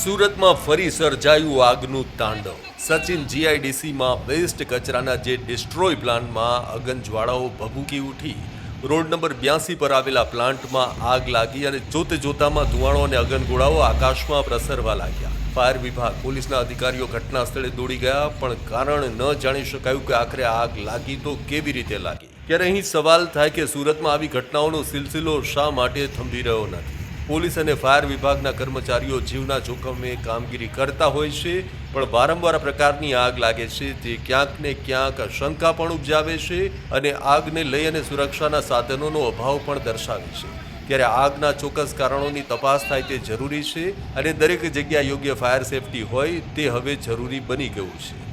સુરતમાં ફરી સર્જાયું આગનું તાંડવ। સચિન જીઆઈડીસીમાં વેસ્ટ કચરાના જે ડિસ્ટ્રોય પ્લાન્ટમાં અગનજ્વાળાઓ ભભૂકી ઉઠી। રોડ નંબર 82 પર આવેલા પ્લાન્ટમાં આગ લાગી અને જોતજોતામાં ધુવાણો અને અગનગોળાઓ આકાશમાં પ્રસરવા લાગ્યા। ફાયર વિભાગ પોલીસના અધિકારીઓ ઘટના સ્થળે દોડી ગયા, પણ કારણ ન જાણી શકાયું કે આખરે આગ લાગી તો કેવી રીતે લાગી। ત્યારે અહીં સવાલ થાય કે સુરતમાં આવી ઘટનાઓનો સિલસિલો શા માટે થંભી રહ્યો નથી। પોલીસ અને ફાયર વિભાગના કર્મચારીઓ જીવના જોખમે કામગીરી કરતા હોય છે, પણ વારંવાર આ પ્રકારની આગ લાગે છે તે ક્યાંક ને ક્યાંક શંકા પણ ઉપજાવે છે અને આગને લઈ અને સુરક્ષાના સાધનોનો અભાવ પણ દર્શાવે છે। ત્યારે આગના ચોક્કસ કારણોની તપાસ થાય તે જરૂરી છે અને દરેક જગ્યાએ યોગ્ય ફાયર સેફટી હોય તે હવે જરૂરી બની ગયું છે।